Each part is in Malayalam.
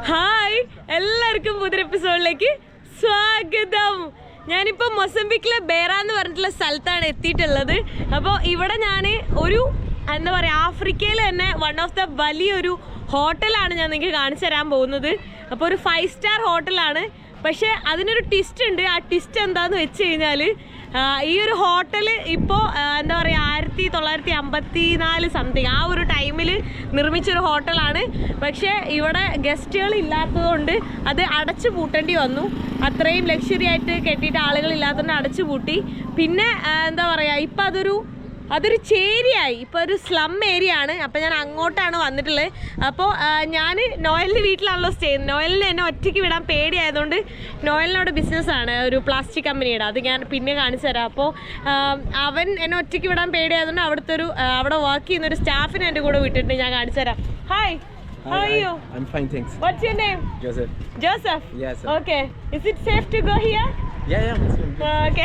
ഹായ്, എല്ലാവർക്കും പുതിയ എപ്പിസോഡിലേക്ക് സ്വാഗതം. ഞാനിപ്പോൾ മൊസംബിക്കിലെ ബേറ എന്ന് പറഞ്ഞിട്ടുള്ള സ്ഥലത്താണ് എത്തിയിട്ടുള്ളത്. അപ്പോൾ ഇവിടെ ഞാൻ ഒരു എന്താ പറയുക, ആഫ്രിക്കയിൽ തന്നെ വൺ ഓഫ് ദ വലിയൊരു ഹോട്ടലാണ് ഞാൻ നിങ്ങൾക്ക് കാണിച്ചു തരാൻ പോകുന്നത്. അപ്പോൾ ഒരു 5 സ്റ്റാർ ഹോട്ടലാണ്. പക്ഷേ അതിനൊരു ട്വിസ്റ്റ് ഉണ്ട്. ആ ട്വിസ്റ്റ് എന്താണെന്ന് വെച്ച് കഴിഞ്ഞാൽ, ഈ ഒരു ഹോട്ടൽ ഇപ്പോൾ എന്താ പറയുക 1954 സംതിങ് ആ ഒരു ടൈമിൽ നിർമ്മിച്ചൊരു ഹോട്ടലാണ്. പക്ഷേ ഇവിടെ ഗസ്റ്റുകൾ ഇല്ലാത്തതുകൊണ്ട് അത് അടച്ചു പൂട്ടേണ്ടി വന്നു. അത്രയും ലക്ഷറി ആയിട്ട് കെട്ടിയിട്ട് ആളുകളില്ലാത്തതുകൊണ്ട് അടച്ചു പൂട്ടി. പിന്നെ എന്താ പറയുക, ഇപ്പം അതൊരു ചേരിയായി, ഇപ്പോൾ ഒരു സ്ലം ഏരിയ ആണ്. അപ്പോൾ ഞാൻ അങ്ങോട്ടാണ് വന്നിട്ടുള്ളത്. അപ്പോൾ ഞാൻ നോയലിൻ്റെ വീട്ടിലാണല്ലോ സ്റ്റേ ചെയ്യുന്നത്. നോയലിന് എന്നെ ഒറ്റയ്ക്ക് വിടാൻ പേടിയായതുകൊണ്ട് നോയലിനോട് ബിസിനസ്സാണ്, ഒരു പ്ലാസ്റ്റിക് കമ്പനിയുടെ. അത് ഞാൻ പിന്നെ കാണിച്ചു തരാം. അപ്പോൾ അവൻ എന്നെ ഒറ്റയ്ക്ക് വിടാൻ പേടിയായതുകൊണ്ട് അവിടെ വർക്ക് ചെയ്യുന്ന ഒരു സ്റ്റാഫിനെ എൻ്റെ കൂടെ വിട്ടിട്ടുണ്ട്. ഞാൻ കാണിച്ചു തരാം. Hi, how are you? I'm fine, thanks. What's your name? Joseph. Joseph? Yes, sir. Okay. Is it safe to go here? Yeah. Okay.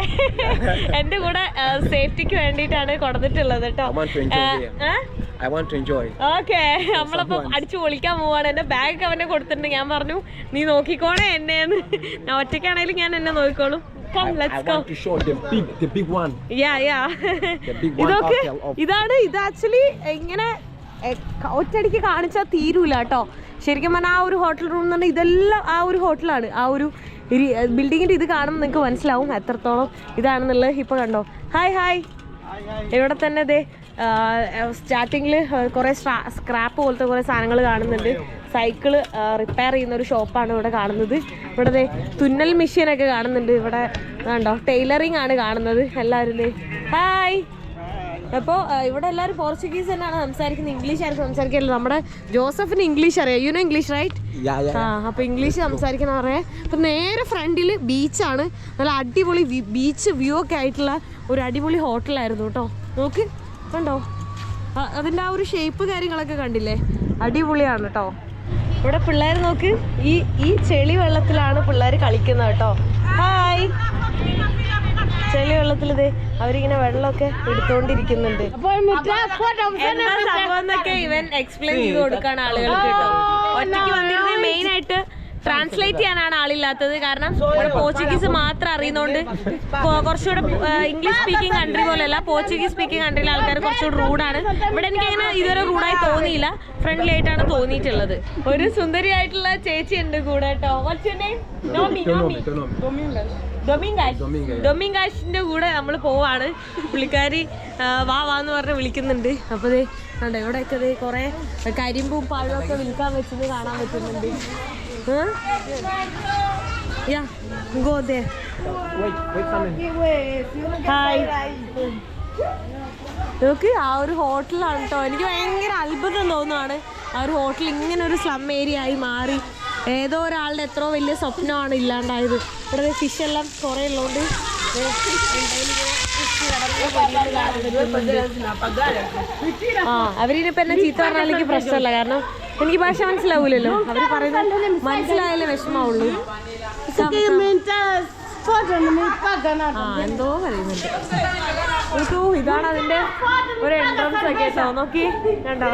എൻ്റെ കൂടെ സേഫ്റ്റിക്ക് വേണ്ടിയിട്ടാണ് കൊടുത്തിട്ടുള്ളത് കേട്ടോ. I want to enjoy. Okay, നമ്മളപ്പോൾ അടിച്ചു പൊളിക്കാൻ പോവാണ്. എൻ്റെ ബാഗ് അവനെ കൊടുത്തിട്ടുണ്ട്. ഞാൻ പറഞ്ഞു, നീ നോക്കിക്കോണേ എന്നെന്ന്. ഞാൻ ഒറ്റയ്ക്കാണെങ്കിലും ഞാൻ എന്നെ നോക്കിക്കോളും. Come, let's go. I want to show the big one. Yeah. The big one. ഇതൊക്കെ ഇത് ആക്ച്വലി ഇങ്ങനെ ഒറ്റയടിക്ക് കാണിച്ചാൽ തീരൂല കേട്ടോ. ശരിക്കും പറഞ്ഞാൽ ആ ഒരു ഹോട്ടൽ റൂം എന്ന് പറഞ്ഞാൽ ഇതെല്ലാം ആ ഒരു ഹോട്ടലാണ്. ആ ഒരു ബിൽഡിങ്ങിൻ്റെ ഇത് കാണുമ്പോൾ നിങ്ങൾക്ക് മനസ്സിലാവും എത്രത്തോളം ഇതാണെന്നുള്ളത്. ഇപ്പോൾ കണ്ടോ. ഹായ്. ഇവിടെ തന്നെ ഇതേ സ്റ്റാർട്ടിങ്ങിൽ കുറേ സ്ക്രാപ്പ് പോലത്തെ കുറേ സാധനങ്ങൾ കാണുന്നുണ്ട്. സൈക്കിള് റിപ്പയർ ചെയ്യുന്ന ഒരു ഷോപ്പാണ് ഇവിടെ കാണുന്നത്. ഇവിടെ തുന്നൽ മെഷീനൊക്കെ കാണുന്നുണ്ട്. ഇവിടെ കണ്ടോ ടൈലറിങ് ആണ് കാണുന്നത്. എല്ലാവരും ഹായ്. അപ്പോൾ ഇവിടെ എല്ലാവരും പോർച്ചുഗീസ് തന്നെയാണ് സംസാരിക്കുന്നത്. ഇംഗ്ലീഷ് ആയിരിക്കും സംസാരിക്കില്ല. നമ്മുടെ ജോസഫിന് ഇംഗ്ലീഷ് അറിയാം. You know English right? അപ്പോൾ ഇംഗ്ലീഷ് സംസാരിക്കുന്ന പറയാം. അപ്പം നേരെ ഫ്രണ്ടിൽ ബീച്ചാണ്. നല്ല അടിപൊളി ബീച്ച് വ്യൂ ഒക്കെ ആയിട്ടുള്ള ഒരു അടിപൊളി ഹോട്ടലായിരുന്നു കേട്ടോ. നോക്ക്, കണ്ടോ അതിൻ്റെ ആ ഒരു ഷേപ്പ് കാര്യങ്ങളൊക്കെ കണ്ടില്ലേ? അടിപൊളിയാണ് കേട്ടോ. ഇവിടെ പിള്ളേർ നോക്ക്, ഈ ചെളി വെള്ളത്തിലാണ് പിള്ളേർ കളിക്കുന്നത് കേട്ടോ. ഹായ്. ചെളി വെള്ളത്തിൽ അവരിങ്ങനെ വെള്ളമൊക്കെ എടുത്തോണ്ടിരിക്കുന്നുണ്ട്. എന്താ സംഭവം എന്നൊക്കെ ഇവൻ എക്സ്പ്ലെയിൻ ചെയ്ത് കൊടുക്കാണ് ആളുകൾക്ക് കേട്ടോ. ഒറ്റയ്ക്ക് വന്നിരുന്നത് മെയിൻ ആയിട്ട് ട്രാൻസ്ലേറ്റ് ചെയ്യാനാണ് ആളില്ലാത്തത്. കാരണം ഇവിടെ പോർച്ചുഗീസ് മാത്രം അറിയുന്നതുകൊണ്ട് കുറച്ചുകൂടെ ഇംഗ്ലീഷ് സ്പീക്കിംഗ് കൺട്രി പോലെയല്ല, പോർച്ചുഗീസ് സ്പീക്കിംഗ് കൺട്രിയിലെ ആൾക്കാർ കുറച്ചുകൂടെ റൂഡാണ്. ഇവിടെ എനിക്ക് അങ്ങനെ ഇതുവരെ റൂഡായി തോന്നിയില്ല, ഫ്രണ്ട്ലി ആയിട്ടാണ് തോന്നിയിട്ടുള്ളത്. ഒരു സുന്ദരിയായിട്ടുള്ള ചേച്ചി ഉണ്ട് കൂടെ കേട്ടോ. ഡൊമിങ്കാഷിന്റെ കൂടെ നമ്മൾ പോവാണ്. പുള്ളിക്കാരി വാന്ന് പറഞ്ഞ് വിളിക്കുന്നുണ്ട്. അപ്പോൾ ദേ കണ്ടോ ഇവിടെയൊക്കെ കുറേ കരിമ്പും പഴമൊക്കെ വിൽക്കാൻ വെച്ചത് കാണാൻ പറ്റുന്നുണ്ട്. ഹായ്. നോക്ക്, ആ ഒരു ഹോട്ടലാണ് കേട്ടോ. എനിക്ക് ഭയങ്കര അത്ഭുതം തോന്നുവാണ്. ആ ഒരു ഹോട്ടൽ ഇങ്ങനെ ഒരു സ്ലം ഏരിയ ആയി മാറി. ഏതോ ഒരാളുടെ എത്രയോ വലിയ സ്വപ്നമാണ് ഇല്ലാണ്ടായത്. ഇവിടെ ഫിഷ് എല്ലാം കുറേ ഉള്ളതുകൊണ്ട് അവരിനിപ്പോൾ എന്നെ ചീത്ത പറഞ്ഞാൽ എനിക്ക് പ്രശ്നമല്ല. കാരണം എനിക്ക് ഭാഷ മനസ്സിലാവൂലല്ലോ. അവർ പറയുന്നത് മനസ്സിലായാലേ വിഷമാവുള്ളൂ. എന്തോ പറയുന്നുണ്ട്. ഇതാണ് അതിന്റെ ഒരു എൻട്രൻസ് ഒക്കെ കേട്ടോ. നോക്കി കണ്ടോ.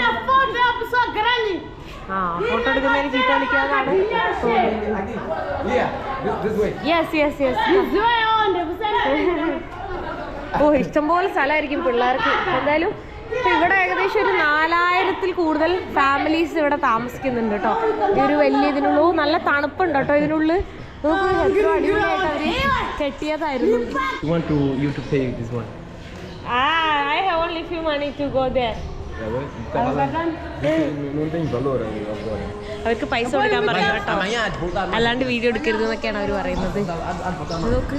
ഫോട്ടോ എടുക്കുന്നതിന് ചീത്ത വിളിക്കാന്നാണ് ഇഷ്ടംപോലെ സ്ഥലമായിരിക്കും പിള്ളേർക്ക്. എന്തായാലും ഇപ്പം ഇവിടെ ഏകദേശം ഒരു 4000-ൽ കൂടുതൽ ഫാമിലീസ് ഇവിടെ താമസിക്കുന്നുണ്ട് കേട്ടോ. ഈ ഒരു വലിയ ഇതിനുള്ളൂ. നല്ല തണുപ്പുണ്ട് കേട്ടോ ഇതിനുള്ളിൽ. നോക്ക് എത്ര അടിപൊളിയായിട്ട് അവര് കെട്ടിയതായിരുന്നു. I have only few money to go there. അവർക്ക് പൈസ കൊടുക്കാൻ പറഞ്ഞു കേട്ടോ, അല്ലാണ്ട് വീഡിയോ എടുക്കരുത് എന്നൊക്കെയാണ് അവർ പറയുന്നത്. നോക്ക്,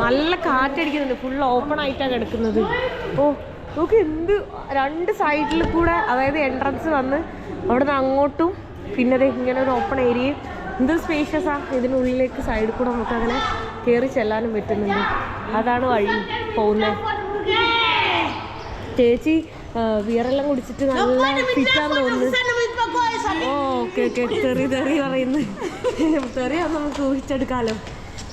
നല്ല കാറ്റടിക്കുന്നുണ്ട്. ഫുൾ ഓപ്പൺ ആയിട്ടാണ് കിടക്കുന്നത്. നോക്ക് എന്ത് രണ്ട് സൈഡിൽ കൂടെ, അതായത് എൻട്രൻസ് വന്ന് അവിടെ നിന്ന് അങ്ങോട്ടും പിന്നെ ഇങ്ങനെ ഒരു ഓപ്പൺ ഏരിയയും. എന്ത് സ്പേഷ്യസാ. ഇതിനുള്ളിലേക്ക് സൈഡിൽ കൂടെ നമുക്ക് അങ്ങനെ കയറി ചെല്ലാനും പറ്റുന്നുണ്ട്. അതാണ് വഴി പോകുന്നത്. ചേച്ചി ബിയറെല്ലാം കുടിച്ചിട്ട് നല്ല ഫിറ്റാന്ന് തോന്നുന്നു. ഓക്കെ തെറി പറയുന്നത്. തെറിയാന്ന് നമുക്ക് ഊഹിച്ചെടുക്കാമല്ലോ.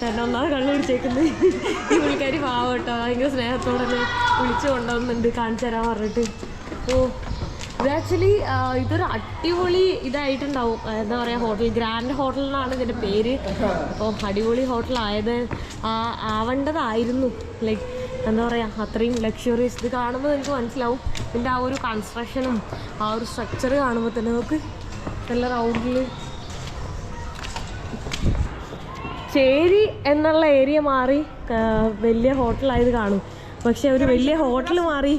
കാരണം ഒന്നാമത് കള്ളു പിടിച്ചേക്കുന്നത് ഈ പുള്ളിക്കാരി പാവം കേട്ടോ. ഭയങ്കര സ്നേഹത്തോടെ വിളിച്ചു കൊണ്ടുവന്നുണ്ട് കാണിച്ചു തരാൻ പറഞ്ഞിട്ട്. ഇത് ആക്ച്വലി ഇതൊരു അടിപൊളി ഇതായിട്ടുണ്ടാവും. എന്താ പറയുക, ഹോട്ടൽ ഗ്രാൻഡ് ഹോട്ടൽ എന്നാണ് ഇതിൻ്റെ പേര്. അപ്പോൾ അടിപൊളി ഹോട്ടലായത് ആവേണ്ടതായിരുന്നു. ലൈക്ക് എന്താ പറയുക, അത്രയും ലക്ഷറീസ്. ഇത് കാണുമ്പോൾ നിങ്ങൾക്ക് മനസ്സിലാവും ഇതിൻ്റെ ആ ഒരു കൺസ്ട്രക്ഷനും ആ ഒരു സ്ട്രക്ചർ കാണുമ്പോൾ തന്നെ നമുക്ക് നല്ല റൗണ്ടിൽ ചേരി എന്നുള്ള ഏരിയ മാറി വലിയ ഹോട്ടലായത് കാണും. പക്ഷെ ഒരു വലിയ ഹോട്ടൽ മാറി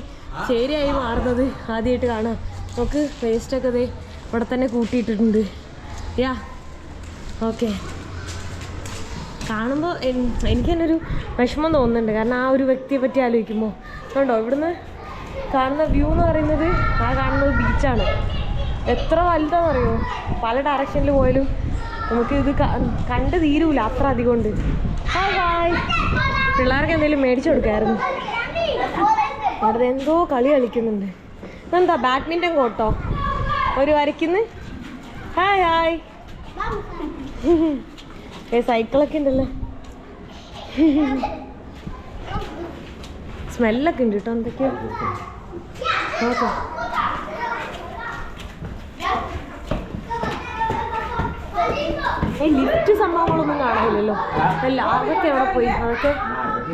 ചേരിയായി മാറുന്നത് ആദ്യമായിട്ട് കാണാം. നമുക്ക് വേസ്റ്റൊക്കെ ദേ ഇവിടെ തന്നെ കൂട്ടിയിട്ടിട്ടുണ്ട്. യാ ഓക്കെ, കാണുമ്പോൾ എനിക്ക് തന്നെ ഒരു വിഷമം തോന്നുന്നുണ്ട്. കാരണം ആ ഒരു വ്യക്തിയെ പറ്റി ആലോചിക്കുമ്പോൾ കണ്ടോ, ഇവിടുന്ന് കാണുന്ന വ്യൂ എന്ന് പറയുന്നത് ആ കാണുന്നത് ബീച്ചാണ്. എത്ര വലുതാണെന്നറിയോ, പല ഡയറക്ഷനിൽ പോയാലും നമുക്ക് ഇത് കണ്ട് തീരൂല, അത്ര അധികം ഉണ്ട്. ഹായ് ഹായ്, പിള്ളേർക്ക് എന്തെങ്കിലും മേടിച്ചു കൊടുക്കായിരുന്നു. അവിടെ എന്തോ കളി കളിക്കുന്നുണ്ട്. എന്താ ബാഡ്മിൻ്റൺ കോട്ടോ ഒരു വരയ്ക്കുന്നു. ഹായ് ഹായ്, സൈക്കിളൊക്കെ ഉണ്ടല്ലോ. സ്മെല്ലൊക്കെ ഉണ്ട് കേട്ടോ, എന്തൊക്കെയോ. ഓക്കെ, ലിഫ്റ്റ് സംഭവങ്ങളൊന്നും കാണാനില്ലല്ലോ. അല്ല, അതൊക്കെ എവിടെ പോയി? അതൊക്കെ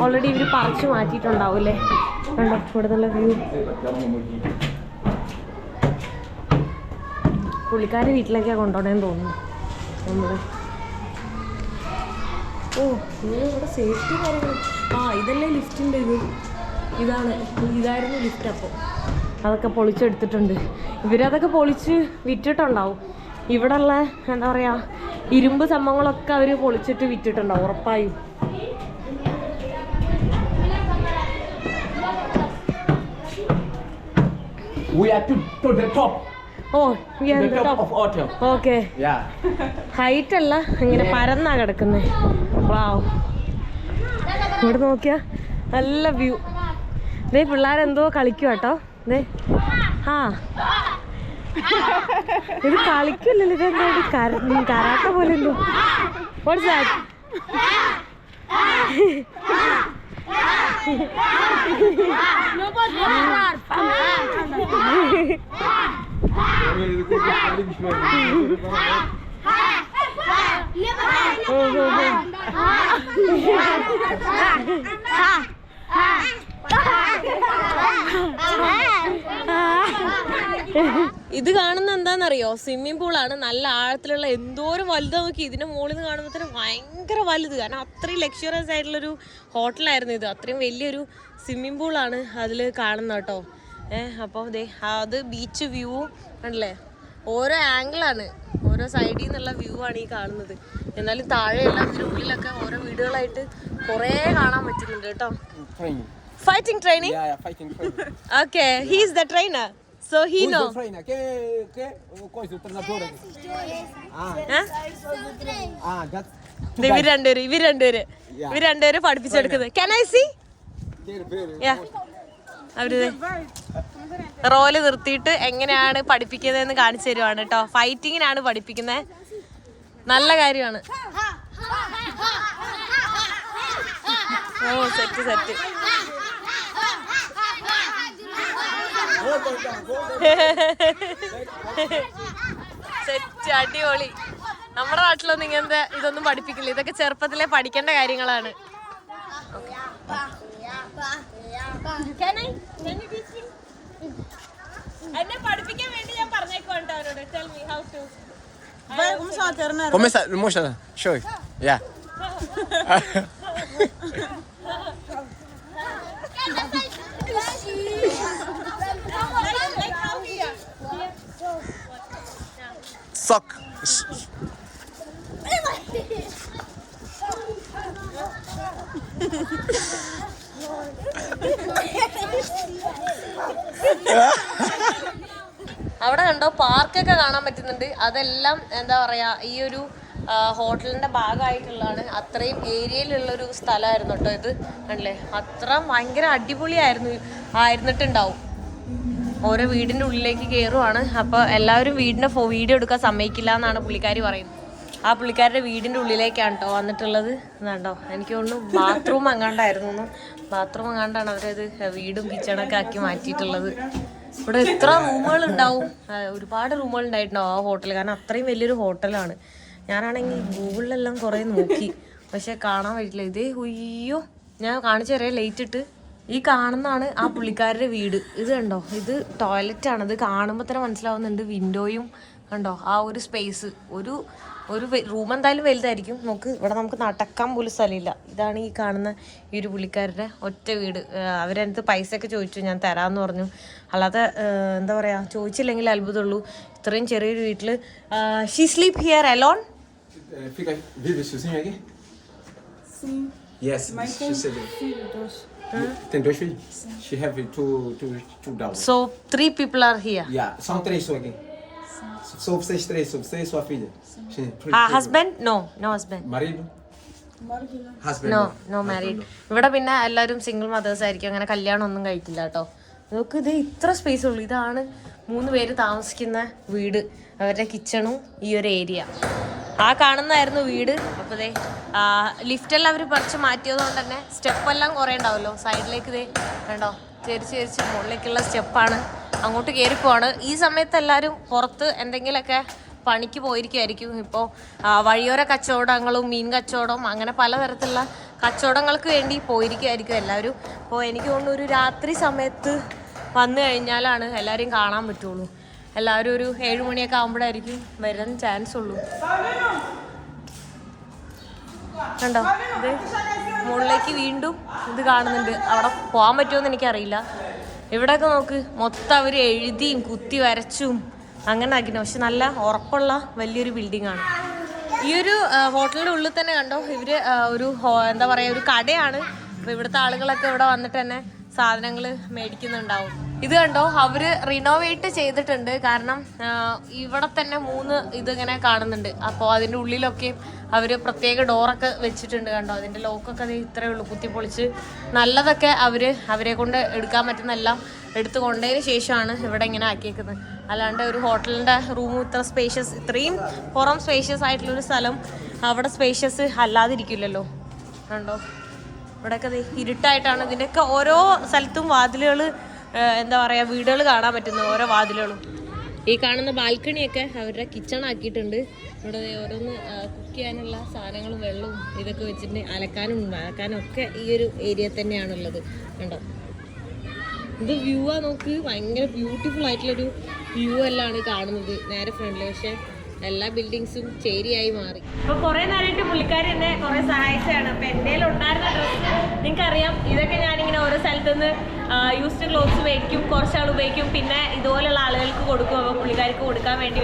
ഓൾറെഡി ഇവർ പറിച്ചു മാറ്റിയിട്ടുണ്ടാവും അല്ലേ. കണ്ടോ ഇവിടെ നല്ല വ്യൂ. പുള്ളിക്കാരി വീട്ടിലേക്കാണ് കൊണ്ടുപോകണേന്ന് തോന്നുന്നു നമ്മൾ. ഓ, ഇവിടെ സേഫ്റ്റി കാര്യങ്ങൾ. ഇതല്ലേ ലിഫ്റ്റിൻ്റെ ഇത്. ഇതായിരുന്നു ലിഫ്റ്റ്. അപ്പോൾ അതൊക്കെ പൊളിച്ചെടുത്തിട്ടുണ്ട്. ഇവരതൊക്കെ പൊളിച്ച് വിറ്റിട്ടുണ്ടാവും. ഇവിടെയുള്ള എന്താ പറയുക, ഇരുമ്പ് സംഭവങ്ങളൊക്കെ അവർ പൊളിച്ചിട്ട് വിറ്റിട്ടുണ്ടാവും ഉറപ്പായും. We are to the top. Oh, we are the top of hotel. Okay. Yeah. Height അല്ല, ഇങ്ങനെ പരന്നാ കിടക്കുന്നത്. വാവ്, ഇവിടെ നോക്കിയാ നല്ല വ്യൂ. ഇതേ പിള്ളേരെന്തോ കളിക്കും കേട്ടോ. ഇതേ ഇത് കളിക്കില്ലല്ലോ, ഇതെന്താ കരാട്ട പോലെ എന്തോ. What's that? ഇത് കാണുന്ന എന്താണെന്നറിയോ, സ്വിമ്മിംഗ് പൂളാണ്. നല്ല ആഴത്തിലുള്ള, എന്തോരം വലുതാ നോക്കി. ഇതിന്റെ മുകളിൽ നിന്ന് കാണുമ്പോൾ തന്നെ ഭയങ്കര വലുത്. കാരണം അത്രയും ലക്ഷറിയസ് ആയിട്ടുള്ളൊരു ഹോട്ടലായിരുന്നു ഇത്. അത്രയും വലിയൊരു സ്വിമ്മിംഗ് പൂളാണ് അതിൽ കാണുന്നത് കേട്ടോ. അപ്പോൾ ദേ അത് ബീച്ച് വ്യൂ കണ്ടില്ലേ, ഓരോ ആംഗിളാണ്, ഓരോ സൈഡിൽ നിന്നുള്ള വ്യൂ ആണ് ഈ കാണുന്നത്. എന്നാലും താഴെയുള്ള ഇതിനുള്ളിലൊക്കെ ഓരോ വീടുകളായിട്ട് കുറേ കാണാൻ പറ്റുന്നുണ്ട് കേട്ടോ. Fighting training. Fighting training. Okay, he is the trainer. So he Who's know. the trainer? Che coisa o treinador? That's ഇവർ രണ്ടുപേര് പഠിപ്പിച്ചെടുക്കുന്നത്. Can I see? Yeah. അവര് റോല് നിർത്തിയിട്ട് എങ്ങനെയാണ് പഠിപ്പിക്കുന്നതെന്ന് കാണിച്ചു തരുവാണ് കേട്ടോ. ഫൈറ്റിങ്ങിനാണ് പഠിപ്പിക്കുന്നത്. നല്ല കാര്യമാണ്. ഓ, സെറ്റ് സെറ്റ്. സെറ്റ്, അടിപൊളി. നമ്മുടെ നാട്ടിലൊന്നും ഇങ്ങനത്തെ ഇതൊന്നും പഠിപ്പിക്കില്ല. ഇതൊക്കെ ചെറുപ്പത്തിലെ പഠിക്കേണ്ട കാര്യങ്ങളാണ്. എന്നെ പഠിപ്പിക്കാൻ വേണ്ടി ഞാൻ പറഞ്ഞേക്കോട്ടോ അവരോട്. Tell me how to. Começa, mostra, show. Yeah. Sock. അവിടെ കണ്ടോ പാർക്കൊക്കെ കാണാൻ പറ്റുന്നുണ്ട്. അതെല്ലാം എന്താ പറയാ, ഈ ഒരു ഹോട്ടലിന്റെ ഭാഗമായിട്ടുള്ളതാണ്. അത്രയും ഏരിയയിലുള്ളൊരു സ്ഥലമായിരുന്നു കേട്ടോ ഇത്. കണ്ടില്ലേ, അത്ര ഭയങ്കര ആയിരുന്നിട്ടുണ്ടാവും. ഓരോ വീടിന്റെ ഉള്ളിലേക്ക് കയറുവാണ്. അപ്പോൾ എല്ലാവരും വീടിന്റെ വീഡിയോ എടുക്കാൻ സമ്മതിക്കില്ല എന്നാണ് പുള്ളിക്കാരി പറയുന്നത്. ആ പുള്ളിക്കാരുടെ വീടിന്റെ ഉള്ളിലേക്കാണ് കേട്ടോ വന്നിട്ടുള്ളത്. കണ്ടോ, എനിക്ക് തോന്നുന്നു ബാത്റൂം എങ്ങാണ്ടായിരുന്നു. ബാത്റൂം എങ്ങാണ്ടാണ് അവരത് വീടും കിച്ചണൊക്കെ ആക്കി മാറ്റിയിട്ടുള്ളത്. ഇവിടെ എത്ര റൂമുകൾ ഉണ്ടാവും, ഒരുപാട് റൂമുകൾ ഉണ്ടായിട്ടുണ്ടാവും ആ ഹോട്ടൽ, കാരണം അത്രയും വലിയൊരു ഹോട്ടലാണ്. ഞാനാണെങ്കിൽ ഗൂഗിളിലെല്ലാം കുറേ നോക്കി, പക്ഷെ കാണാൻ പറ്റില്ല. ഇതേ ഉയ്യോ, ഞാൻ കാണിച്ചു തരാം ലേറ്റ് ഇട്ട്. ഈ കാണുന്നതാണ് ആ പുള്ളിക്കാരുടെ വീട്. ഇത് കണ്ടോ, ഇത് ടോയ്ലറ്റാണ്. ഇത് കാണുമ്പോൾ തന്നെ മനസ്സിലാവുന്നുണ്ട്, വിൻഡോയും കണ്ടോ ആ ഒരു സ്പേസ്. ഒരു റൂം എന്തായാലും വലുതായിരിക്കും. ഇവിടെ നമുക്ക് നടക്കാൻ പോലും സ്ഥലമില്ല. ഇതാണ് ഈ കാണുന്ന ഈ ഒരു പുള്ളിക്കാരുടെ ഒറ്റ വീട്. അവരെടുത്ത് പൈസ ഒക്കെ ചോദിച്ചു, ഞാൻ തരാമെന്ന് പറഞ്ഞു. അല്ലാതെ എന്താ പറയുക, ചോദിച്ചില്ലെങ്കിൽ അത്ഭുതമുള്ളൂ. ഇത്രയും ചെറിയൊരു വീട്ടിൽ she sleep here alone. Vive sozinho aqui? Sim. Yes, Mas she said it. Tem 2 filhos? Sim. She have two daughters. So 3 people are here. Yeah, são 3 só aqui. Só vocês 3, só você e sua filha. Sim. Husband? No husband. Marido? Marido. Husband. No married. ഇവിടെ പിന്നെ എല്ലാവരും സിംഗിൾ മദേഴ്സ് ആയിരിക്കും, അങ്ങനെ കല്യാണം ഒന്നും കഴിക്കില്ല കേട്ടോ. നമുക്ക് ഇത് ഇത്ര സ്പേസ് ഉള്ളൂ. ഇതാണ് 3 പേര് താമസിക്കുന്ന വീട്, അവരുടെ കിച്ചണും ഈ ഒരു ഏരിയ. ആ കാണുന്നതായിരുന്നു വീട്. അപ്പോൾ ഇതേ ലിഫ്റ്റെല്ലാം അവർ പറിച്ച് മാറ്റിയതുകൊണ്ട് തന്നെ സ്റ്റെപ്പെല്ലാം കുറേ ഉണ്ടാവുമല്ലോ സൈഡിലേക്ക്. ഇതേ കണ്ടോ, ചെരിച്ച് മുകളിലേക്കുള്ള സ്റ്റെപ്പാണ്. അങ്ങോട്ട് കയറിപ്പോവാണ്. ഈ സമയത്ത് എല്ലാവരും പുറത്ത് എന്തെങ്കിലുമൊക്കെ പണിക്ക് പോയിരിക്കുമായിരിക്കും. ഇപ്പോൾ വഴിയോര കച്ചവടങ്ങളും മീൻ കച്ചവടം അങ്ങനെ പലതരത്തിലുള്ള കച്ചവടങ്ങൾക്ക് വേണ്ടി പോയിരിക്കുമായിരിക്കും എല്ലാവരും. അപ്പോൾ എനിക്ക് തോന്നുന്നു ഒരു രാത്രി സമയത്ത് വന്നു കഴിഞ്ഞാലാണ് എല്ലാവരെയും കാണാൻ പറ്റുള്ളൂ. എല്ലാവരും ഒരു 7 മണിയൊക്കെ ആകുമ്പോഴായിരിക്കും വരാൻ ചാൻസ് ഉള്ളൂ. കണ്ടോ, ഇത് മുകളിലേക്ക് വീണ്ടും ഇത് കാണുന്നുണ്ട്. അവിടെ പോകാൻ പറ്റുമെന്ന് എനിക്കറിയില്ല. ഇവിടെയൊക്കെ നോക്ക്, മൊത്തം അവർ എഴുതിയും കുത്തി വരച്ചും അങ്ങനെ ആക്കിയിട്ട്, പക്ഷെ നല്ല ഉറപ്പുള്ള വലിയൊരു ബിൽഡിംഗ് ആണ്. ഈ ഒരു ഹോട്ടലിൻ്റെ ഉള്ളിൽ തന്നെ കണ്ടോ, ഇവർ എന്താ പറയുക, ഒരു കടയാണ്. അപ്പോൾ ഇവിടുത്തെ ആളുകളൊക്കെ ഇവിടെ വന്നിട്ട് തന്നെ സാധനങ്ങൾ മേടിക്കുന്നുണ്ടാവും. ഇത് കണ്ടോ, അവർ റിനോവേറ്റ് ചെയ്തിട്ടുണ്ട്. കാരണം ഇവിടെ തന്നെ 3 ഇതിങ്ങനെ കാണുന്നുണ്ട്. അപ്പോൾ അതിൻ്റെ ഉള്ളിലൊക്കെ അവർ പ്രത്യേക ഡോറൊക്കെ വെച്ചിട്ടുണ്ട്. കണ്ടോ, അതിൻ്റെ ലോക്കൊക്കെ അത് ഇത്രയേ ഉള്ളൂ, കുത്തിപ്പൊളിച്ച് നല്ലതൊക്കെ അവരെ കൊണ്ട് എടുക്കാൻ പറ്റുന്ന എല്ലാം എടുത്തു കൊണ്ടതിന് ശേഷമാണ് ഇവിടെ ഇങ്ങനെ ആക്കിയേക്കുന്നത്. അല്ലാണ്ട് ഒരു ഹോട്ടലിൻ്റെ റൂം ഇത്ര സ്പേഷ്യസ്, ഇത്രയും പുറം സ്പേഷ്യസ് ആയിട്ടുള്ളൊരു സ്ഥലം അവിടെ സ്പേഷ്യസ് അല്ലാതിരിക്കില്ലല്ലോ. കണ്ടോ, ഇവിടെയൊക്കെ ഇരുട്ടായിട്ടാണ്. ഇതിൻ്റെയൊക്കെ ഓരോ സ്ഥലത്തും വാതിലുകൾ, എന്താ പറയുക, വീടുകൾ കാണാൻ പറ്റുന്നു, ഓരോ വാതിലുകളും. ഈ കാണുന്ന ബാൽക്കണിയൊക്കെ അവരുടെ കിച്ചൺ ആക്കിയിട്ടുണ്ട്. ഇവിടെ ഓരോന്ന് കുക്ക് ചെയ്യാനുള്ള സാധനങ്ങളും വെള്ളവും ഇതൊക്കെ വെച്ചിട്ട് അലക്കാനും ഒക്കെ ഈ ഒരു ഏരിയ തന്നെയാണുള്ളത്. കണ്ടോ, ഇത് വ്യൂ ആ നോക്ക്, ഭയങ്കര ബ്യൂട്ടിഫുൾ ആയിട്ടുള്ളൊരു വ്യൂ എല്ലാമാണ് കാണുന്നത് നേരെ ഫ്രണ്ടിൽ. പക്ഷെ എല്ലാ ബിൽഡിങ്സും ചേരിയായി മാറി. അപ്പോൾ കുറേ നേരമായിട്ട് പുള്ളിക്കാരി എന്നെ കുറേ സഹായിച്ചതാണ്. അപ്പോൾ എൻ്റെ ഉണ്ടായിരുന്ന ഡ്രസ്സ് നിങ്ങൾക്കറിയാം, ഇതൊക്കെ ഞാനിങ്ങനെ ഓരോ സ്ഥലത്തുനിന്ന് യൂസ്ഡ് ക്ലോത്ത്സ് മേടിക്കും, കുറച്ചാൾ ഉപയോഗിക്കും, പിന്നെ ഇതുപോലെയുള്ള ആളുകൾക്ക് കൊടുക്കും. അപ്പോൾ പുള്ളിക്കാരിക്ക് കൊടുക്കാൻ വേണ്ടി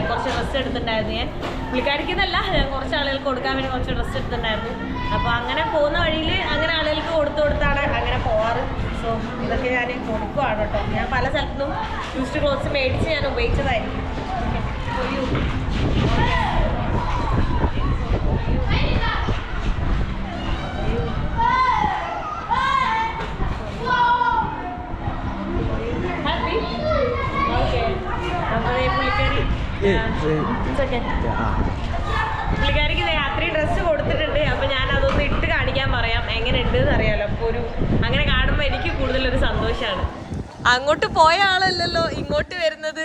കുറച്ച് ഡ്രസ്സ് എടുത്തിട്ടുണ്ടായിരുന്നു ഞാൻ. പുള്ളിക്കാരിക്ക് എന്നല്ല, കുറച്ച് ആളുകൾക്ക് കൊടുക്കാൻ വേണ്ടി കുറച്ച് ഡ്രസ്സ് എടുത്തിട്ടുണ്ടായിരുന്നു. അപ്പോൾ അങ്ങനെ പോകുന്ന വഴിയിൽ അങ്ങനെ ആളുകൾക്ക് കൊടുത്താണ് അങ്ങനെ പോവാറ്. സോ ഇതൊക്കെ ഞാൻ കൊടുക്കുവാണ് കേട്ടോ. ഞാൻ പല സ്ഥലത്തുനിന്നും യൂസ്ഡ് ക്ലോത്ത്സ് മേടിച്ച് ഞാൻ ഉപയോഗിച്ചതായിരിക്കും. പുള്ളിക്കാരിക്ക് രാത്രി ഡ്രസ്സ് കൊടുത്തിട്ടുണ്ട്. അപ്പൊ ഞാൻ അതൊന്ന് ഇട്ട് കാണിക്കാൻ പറയാം, എങ്ങനെ ഉണ്ട് എന്ന് അറിയാലോ. അപ്പൊ അങ്ങനെ കാണുമ്പോൾ എനിക്ക് കൂടുതലൊരു സന്തോഷമാണ്. അങ്ങോട്ട് പോയ ആളല്ലല്ലോ ഇങ്ങോട്ട് വരുന്നത്.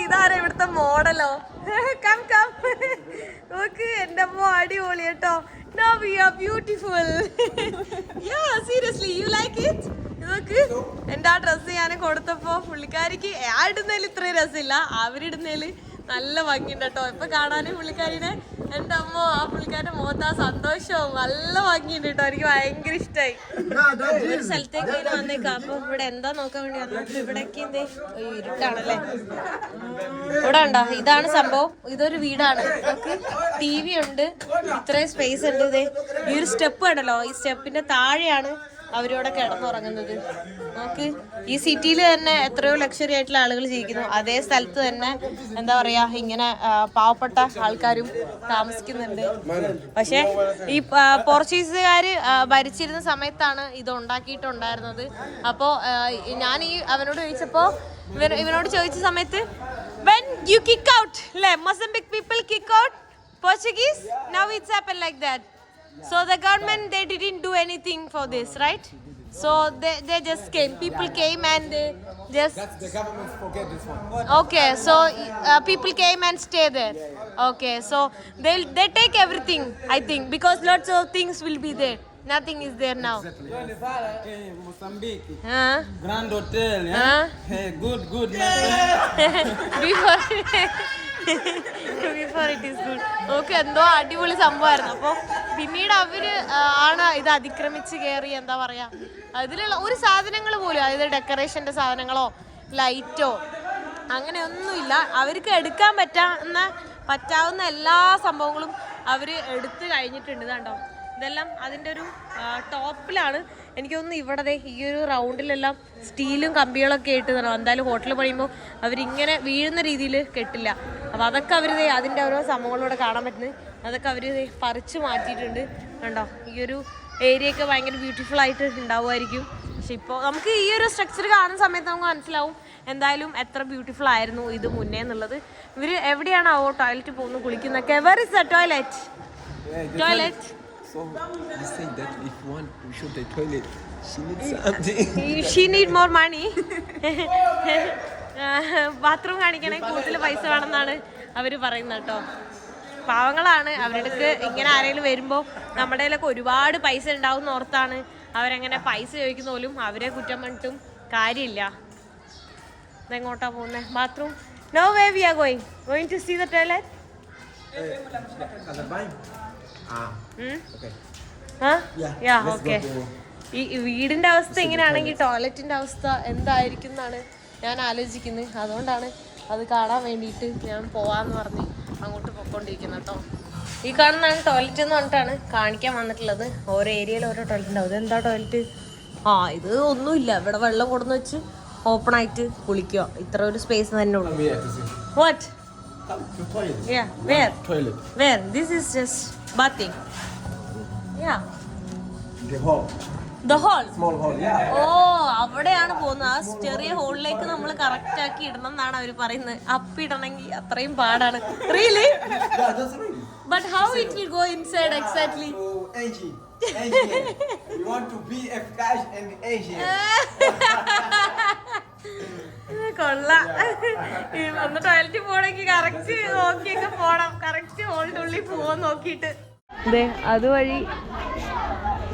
ഇതാരാ ഇവിടുത്തെ മോഡലോ? കം നോക്ക്, എന്റെ അമ്മ അടിപൊളി കേട്ടോ. No, we are beautiful. Yeah, seriously, you like it? നോക്ക്, എന്റെ ആ ഡ്രസ്സ് ഞാൻ കൊടുത്തപ്പോ പുള്ളിക്കാരിക്ക് ഇടുന്നതിൽ ഇത്രയും രസമില്ല, അവരിടുന്നതിൽ നല്ല ഭംഗിയുണ്ട് കേട്ടോ. ഇപ്പൊ കാണാനും പുള്ളിക്കാരിനെ, എന്റെ അമ്മ ആ പുള്ളിക്കാരുടെ മുഖത്ത് ആ സന്തോഷവും നല്ല ഭംഗിയുണ്ട് കേട്ടോ. എനിക്ക് ഭയങ്കര ഇഷ്ടമായി. ഒരു സ്ഥലത്തേക്ക് ഇങ്ങനെ വന്നേക്കാം. അപ്പൊ ഇവിടെ എന്താ നോക്കാൻ വേണ്ടി വന്നപ്പോ ഇവിടേക്ക് എന്തേ ഇരുട്ടാണല്ലേ. ഇവിടെ ഉണ്ടോ, ഇതാണ് സംഭവം. ഇതൊരു വീടാണ്. നമുക്ക് TV ഉണ്ട്, ഇത്രയും സ്പേസ് ഉണ്ട്. ഇതേ ഈ ഒരു സ്റ്റെപ്പ് ഉണ്ടല്ലോ, ഈ സ്റ്റെപ്പിന്റെ താഴെയാണ് അവരിവിടെ കിടന്നുറങ്ങുന്നത്. നമുക്ക് ഈ സിറ്റിയിൽ തന്നെ എത്രയോ ലക്ഷറി ആയിട്ടുള്ള ആളുകൾ ജീവിക്കുന്നു. അതേ സ്ഥലത്ത് തന്നെ എന്താ പറയാ, ഇങ്ങനെ പാവപ്പെട്ട ആൾക്കാരും താമസിക്കുന്നുണ്ട്. പക്ഷെ ഈ പോർച്ചുഗീസുകാര് ഭരിച്ചിരുന്ന സമയത്താണ് ഇത് ഉണ്ടാക്കിയിട്ടുണ്ടായിരുന്നത്. അപ്പോൾ ഞാൻ അവനോട് ചോദിച്ചപ്പോ ഇവനോട് ചോദിച്ച സമയത്ത് when you kick out, le Mozambique people kick out Portuguese, now it's happened like that. So the government, they didn't do anything for this, right? So they just came. People came and just. That's the government forget this one. Okay, so people came and stay there. Okay, so they take everything, I think, because lots of things will be there. Nothing is there now. Mozambique. Huh? Grand Hotel. Huh? Hey, good. Before it is good. Okay, എന്തോ അടിപൊളി സംഭവമായിരുന്നു. അപ്പോൾ പിന്നീട് അവര് ആണ് ഇത് അതിക്രമിച്ച് കയറി എന്താ പറയാ അതിലുള്ള ഒരു സാധനങ്ങൾ പോലും, അതായത് ഡെക്കറേഷന്റെ സാധനങ്ങളോ ലൈറ്റോ അങ്ങനെയൊന്നുമില്ല. അവർക്ക് എടുക്കാൻ പറ്റാവുന്ന എല്ലാ സംഭവങ്ങളും അവർ എടുത്തു കഴിഞ്ഞിട്ടുണ്ട്. കണ്ടോ, ഇതെല്ലാം അതിൻ്റെ ഒരു ടോപ്പിലാണ്. എനിക്ക് തോന്നുന്നു ഇവിടെ ഈ ഒരു റൗണ്ടിലെല്ലാം സ്റ്റീലും കമ്പികളൊക്കെ ഇട്ട് തരണം. എന്തായാലും ഹോട്ടൽ പണിയുമ്പോൾ അവരിങ്ങനെ വീഴുന്ന രീതിയിൽ കെട്ടില്ല. അപ്പോൾ അതൊക്കെ അവർ അതിൻ്റെ ഓരോ സംഭവങ്ങളിലൂടെ കാണാൻ പറ്റുന്നത്. അതൊക്കെ അവർ പറിച്ച് മാറ്റിയിട്ടുണ്ട്. കണ്ടോ, ഈ ഒരു ഏരിയയൊക്കെ ഭയങ്കര ബ്യൂട്ടിഫുൾ ആയിട്ട് ഉണ്ടാവുമായിരിക്കും. പക്ഷെ ഇപ്പോൾ നമുക്ക് ഈ ഒരു സ്ട്രക്ചർ കാണുന്ന സമയത്ത് നമുക്ക് മനസ്സിലാവും എന്തായാലും എത്ര ബ്യൂട്ടിഫുൾ ആയിരുന്നു ഇത് മുന്നേ എന്നുള്ളത്. ഇവർ എവിടെയാണാവോ ടോയ്ലറ്റ് പോകുന്നു കുളിക്കുന്നൊക്കെ. Where is the toilet? Toilet. So you say that if you want to shoot the toilet, she needs something. She need more money. Bathroom കാണിക്കണേ കൂടുതൽ പൈസ വേണമെന്നാണ് അവർ പറയുന്നത് കേട്ടോ. പാവങ്ങളാണ്. അവരുടെ ഇങ്ങനെ ആരെങ്കിലും വരുമ്പോൾ നമ്മുടെ കയ്യിലൊക്കെ ഒരുപാട് പൈസ ഉണ്ടാവും എന്ന് ഓർത്താണ് അവരങ്ങനെ പൈസ ചോദിക്കുന്ന പോലും. അവരെ കുറ്റം പറഞ്ഞിട്ടും കാര്യമില്ല. ഇതെങ്ങോട്ടാ പോകുന്നത്? Bathroom. No way we are going to see the toilet. ഈ വീടിന്റെ അവസ്ഥ ഇങ്ങനെയാണെങ്കിൽ ടോയ്ലറ്റിന്റെ അവസ്ഥ എന്തായിരിക്കും എന്നാണ് ഞാൻ ആലോചിക്കുന്നത്. അതുകൊണ്ടാണ് അത് കാണാൻ വേണ്ടിയിട്ട് ഞാൻ പോവാന്ന് പറഞ്ഞ് അങ്ങോട്ട് പോയിക്കൊണ്ടിരിക്കുന്നത് കേട്ടോ. ഈ കാണുന്നതാണ് ടോയ്ലറ്റ് എന്ന് പറഞ്ഞിട്ടാണ് കാണിക്കാൻ വന്നിട്ടുള്ളത്. ഓരോ ഏരിയയിൽ ഓരോ ടോയ്ലറ്റ് ഉണ്ടാവും. ഇതെന്താ ടോയ്ലറ്റ്? ഇത് ഒന്നുമില്ല. ഇവിടെ വെള്ളം കൊടുന്ന് വെച്ച് ഓപ്പൺ ആയിട്ട് കുളിക്കുക. ഇത്ര ഒരു സ്പേസ് തന്നെ ഉള്ളൂ. What? Yeah, where? Toilet. Where? This is just bathing. Yeah. The hall. The hall. Small hall. Yeah. അവിടെയാണ് പോകുന്നത്. ആ ചെറിയ ഹോളിലേക്ക് നമ്മൾ കറക്റ്റ് ആക്കി ഇടണം എന്നാണ് അവർ പറയുന്നത്. അപ്പിടണമെങ്കിൽ അത്രയും പാടാണ്. Really? Yeah, that's really. But how it will go inside exactly? So Angie, you want to be a cash and Asian. കൊള്ളാം. ഒന്ന് ടോയ്ലറ്റിൽ പോകണമെങ്കിൽ കറക്റ്റ് നോക്കിയൊക്കെ പോണം. കറക്റ്റ് ഹോളിന്റെ ഉള്ളിൽ പോകാൻ നോക്കിയിട്ട് അതുവഴി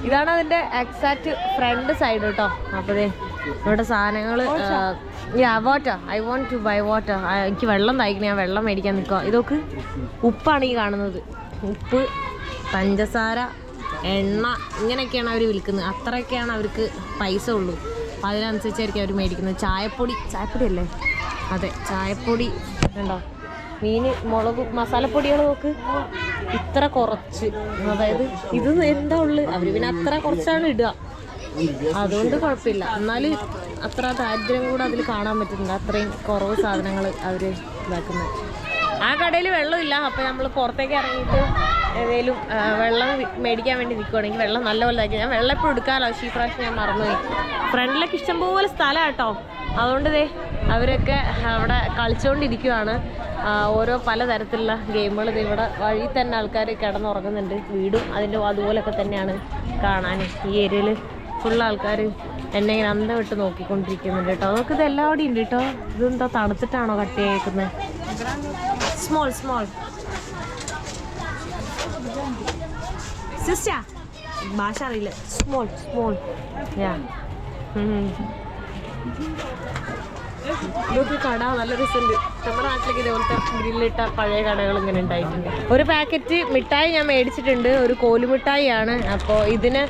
ഇതാണ് അതിന്റെ എക്സാക്ട് ഫ്രണ്ട് സൈഡ് കേട്ടോ. അപ്പോൾ ഇവിടെ സാധനങ്ങൾ water. I want to buy water. എനിക്ക് വെള്ളം തയ്ക്കണം. ഞാൻ വെള്ളം മേടിക്കാൻ നിൽക്കുക. ഇതൊക്കെ ഉപ്പാണ് ഈ കാണുന്നത്. ഉപ്പ്, പഞ്ചസാര, എണ്ണ ഇങ്ങനെയൊക്കെയാണ് അവർ വിൽക്കുന്നത്. അത്രയൊക്കെയാണ് അവർക്ക് പൈസ ഉള്ളൂ. അപ്പോൾ അതിനനുസരിച്ചായിരിക്കും അവർ മേടിക്കുന്നത്. ചായപ്പൊടി അല്ലേ? അതെ, ചായപ്പൊടി ഉണ്ടോ? മീൻ, മുളക്, മസാലപ്പൊടികൾ നോക്ക് ഇത്ര കുറച്ച്. അതായത് ഇത് എന്താ ഉള്ളത്? അവർ പിന്നെ അത്ര കുറച്ചാണ് ഇടുക. അതുകൊണ്ട് കുഴപ്പമില്ല. എന്നാൽ അത്ര ദാരിദ്ര്യം കൂടെ അതിൽ കാണാൻ പറ്റുന്നുണ്ട്. അത്രയും കുറവ് സാധനങ്ങൾ അവർ ഇതാക്കുന്നത്. ആ കടയിൽ വെള്ളമില്ല. അപ്പോൾ നമ്മൾ പുറത്തേക്ക് ഇറങ്ങിയിട്ട് ഏതെങ്കിലും വെള്ളം മേടിക്കാൻ വേണ്ടി നിൽക്കുകയാണെങ്കിൽ വെള്ളം നല്ലപോലെ ഇതാക്കി. ഞാൻ വെള്ളം എപ്പോഴും എടുക്കാമല്ലോ. പക്ഷേ ഈ പ്രാവശ്യം ഞാൻ മറന്നുപോയി. ഫ്രണ്ടിലൊക്കെ ഇഷ്ടംപോലെ സ്ഥലം കേട്ടോ. അതുകൊണ്ട് അവരൊക്കെ അവിടെ കളിച്ചുകൊണ്ടിരിക്കുകയാണ്. ഓരോ പലതരത്തിലുള്ള ഗെയിമുകൾ. ഇവിടെ വഴി തന്നെ ആൾക്കാർ കിടന്നുറങ്ങുന്നുണ്ട്. വീടും അതിൻ്റെ അതുപോലൊക്കെ തന്നെയാണ് കാണാൻ. ഈ ഏരിയയിൽ ഫുൾ ആൾക്കാർ എന്നെ ഇങ്ങനെ അന്തം വിട്ട് നോക്കിക്കൊണ്ടിരിക്കുന്നുണ്ട് കേട്ടോ. അതൊക്കെ ഇത് എല്ലാവിടെയും ഉണ്ട് കേട്ടോ. ഇതെന്താ തണുത്തിട്ടാണോ കട്ട് ചെയ്തേക്കുന്നത്? സ്മോൾ സിസ്റ്റർ, ഭാഷ അറിയില്ല. സ്മോൾ ഇതൊക്കെ കട നല്ല രസമുണ്ട്. നമ്മുടെ നാട്ടിലേക്ക് ഇതേപോലത്തെ ഗ്രില്ലിട്ട പഴയ കടകൾ ഇങ്ങനെ ഉണ്ടായിട്ടുണ്ട്. ഒരു പാക്കറ്റ് മിഠായി ഞാൻ മേടിച്ചിട്ടുണ്ട്. ഒരു കോലുമിഠായിയാണ്. അപ്പോൾ ഇതിന്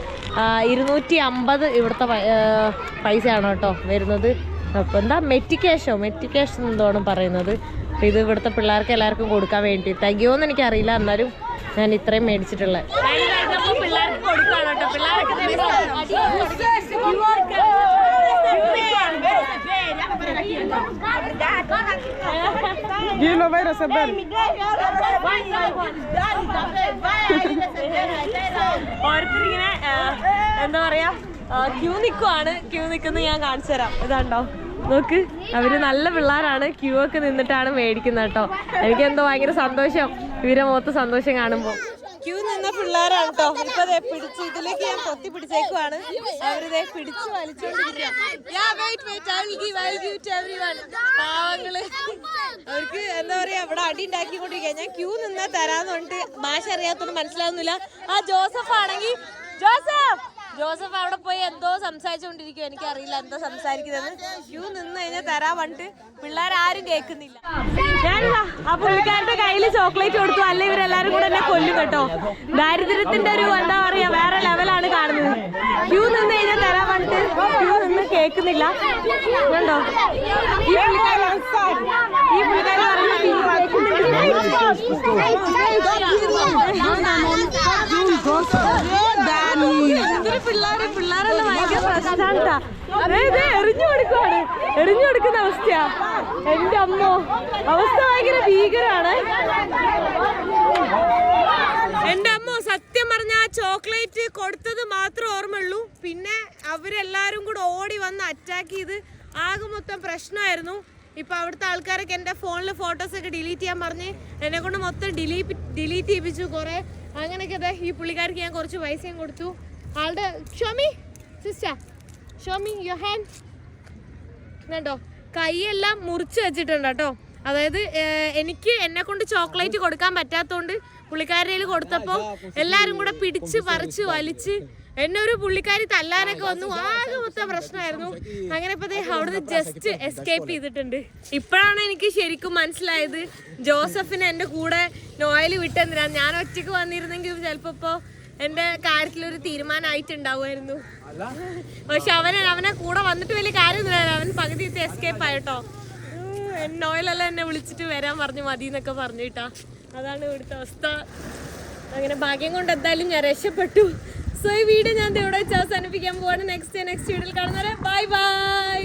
250 ഇവിടുത്തെ പൈസയാണ് കേട്ടോ വരുന്നത്. അപ്പോൾ എന്താ മെറ്റിക്കേഷൻ എന്തോണം പറയുന്നത്. അപ്പോൾ ഇത് ഇവിടുത്തെ പിള്ളേർക്ക് എല്ലാവർക്കും കൊടുക്കാൻ വേണ്ടി തികയോന്ന് എനിക്കറിയില്ല. എന്നാലും ഞാൻ ഇത്രയും മേടിച്ചിട്ടുള്ളത് പിള്ളേർക്ക് കൊടുക്കുകയാണ് കേട്ടോ. പിള്ളേർക്ക് ഓരോരുത്തരിങ്ങനെ എന്താ പറയാ ക്യൂ നിൽക്കുന്ന ഞാൻ കാണിച്ചു തരാം. ഇതാണ്ടോ നോക്ക്, അവര് നല്ല പിള്ളേരാണ്. ക്യൂ ഒക്കെ നിന്നിട്ടാണ് മേടിക്കുന്നത് കേട്ടോ. എനിക്കെന്തോ ഭയങ്കര സന്തോഷം ഇവരെ മുഖത്ത് സന്തോഷം കാണുമ്പോൾ. ക്യൂ നിന്ന പിള്ളേരാണ് കേട്ടോ. ഇപ്പൊ ദേ പിടിച്ച് ഇതിലേക്ക് ഞാൻ പൊത്തി പിടിച്ചേക്കുവാണ്. അവരിതേ പിടിച്ച് പാവങ്ങള് അവർക്ക് എന്താ പറയാ ഇവിടെ അടി ഉണ്ടാക്കിക്കൊണ്ടിരിക്കുക. ഞാൻ ക്യൂ നിന്നാ തരാന്ന് പറഞ്ഞിട്ട് ഭാഷ അറിയാത്തോണ്ട് മനസ്സിലാവുന്നില്ല. ആ ജോസഫ് ആണെങ്കിൽ ജോസഫ് അവിടെ പോയി എന്തോ സംസാരിച്ചുകൊണ്ടിരിക്കും. എനിക്കറിയില്ല എന്താ സംസാരിക്കുന്നത്. ക്യൂ നിന്ന് കഴിഞ്ഞാൽ തരാൻ പറഞ്ഞിട്ട് പിള്ളേരാരും കേൾക്കുന്നില്ല. ഞാനിതാ ആ പുള്ളിക്കാരുടെ കയ്യിൽ ചോക്ലേറ്റ് കൊടുത്തു. അല്ല ഇവരെല്ലാരും കൂടെ എന്നെ കൊല്ലും കേട്ടോ. ദാരിദ്ര്യത്തിന്റെ ഒരു എന്താ പറയാ വേറെ ലെവലാണ് കാണുന്നത്. ക്യൂ നിന്ന് കഴിഞ്ഞാൽ തരാൻ പറഞ്ഞിട്ട് ക്യൂ നിന്ന് കേൾക്കുന്നില്ല. കണ്ടോ ഈ പുള്ളിക്കാരി പിള്ളേരെല്ലാം ഭയങ്കര പ്രശ്നമാണ്. എറിഞ്ഞു കൊടുക്കുന്ന അവസ്ഥയാ. എന്റെ അമ്മോ അവസ്ഥ ഭയങ്കര ഭീകരാണ്. എന്റെ അമ്മോ സത്യം പറഞ്ഞ ആ ചോക്ലേറ്റ് കൊടുത്തത് മാത്രമേ ഓർമ്മയുള്ളൂ. പിന്നെ അവരെല്ലാരും കൂടെ ഓടി വന്ന് അറ്റാക്ക് ചെയ്ത് ആകെ മൊത്തം പ്രശ്നമായിരുന്നു. ഇപ്പൊ അവിടുത്തെ ആൾക്കാരൊക്കെ എന്റെ ഫോണിൽ ഫോട്ടോസ് ഒക്കെ ഡിലീറ്റ് ചെയ്യാൻ പറഞ്ഞ് എന്നെ കൊണ്ട് മൊത്തം ഡിലീറ്റ് ചെയ്യിപ്പിച്ചു കുറെ. അങ്ങനെയൊക്കെ അതെ ഈ പുള്ളിക്കാർക്ക് ഞാൻ കുറച്ച് പൈസയും കൊടുത്തു. ആളുടെ Xiaomi sister Xiaomi your hand കണ്ടോ കൈയെല്ലാം മുറിച്ച് വെച്ചിട്ടുണ്ട് കേട്ടോ. അതായത് എനിക്ക് എന്നെ കൊണ്ട് ചോക്ലേറ്റ് കൊടുക്കാൻ പറ്റാത്തോണ്ട് പുള്ളിക്കാരുടെ കയ്യിൽ കൊടുത്തപ്പോൾ എല്ലാരും കൂടെ പിടിച്ച് പറിച്ച് വലിച്ച് എന്നെ ഒരു പുള്ളിക്കാരി തല്ലാനൊക്കെ വന്നു. ആകെ മൊത്തം പ്രശ്നമായിരുന്നു. അങ്ങനെ ഇപ്പൊ അവിടുന്ന് ജസ്റ്റ് എസ്കേപ്പ് ചെയ്തിട്ടുണ്ട്. ഇപ്പോഴാണ് എനിക്ക് ശരിക്കും മനസ്സിലായത് ജോസഫിന് എന്റെ കൂടെ നോയല് വിട്ടെന്തിനാ. ഞാൻ ഒറ്റയ്ക്ക് വന്നിരുന്നെങ്കിൽ ചിലപ്പോ ഇപ്പൊ എന്റെ കാര്യത്തിലൊരു തീരുമാനമായിട്ടുണ്ടാവുമായിരുന്നു. പക്ഷെ അവനെ കൂടെ വന്നിട്ട് വലിയ കാര്യമൊന്നുമില്ല. അവൻ പകുതി എസ്കേപ്പ് ആയിട്ടോ. നോയലെല്ലാം എന്നെ വിളിച്ചിട്ട് വരാൻ പറഞ്ഞു മതി എന്നൊക്കെ പറഞ്ഞിട്ടാ. അതാണ് ഇവിടുത്തെ അവസ്ഥ. അങ്ങനെ ഭാഗ്യം കൊണ്ട് എന്തായാലും ഞാൻ രക്ഷപ്പെട്ടു. സോ ഈ വീഡിയോ ഞാൻ ഇവിടെ വെച്ച് അവസാനിപ്പിക്കാൻ പോവാണ്. നെക്സ്റ്റ് വീഡിയോയിൽ കാണുന്നവരെ ബൈ ബൈ.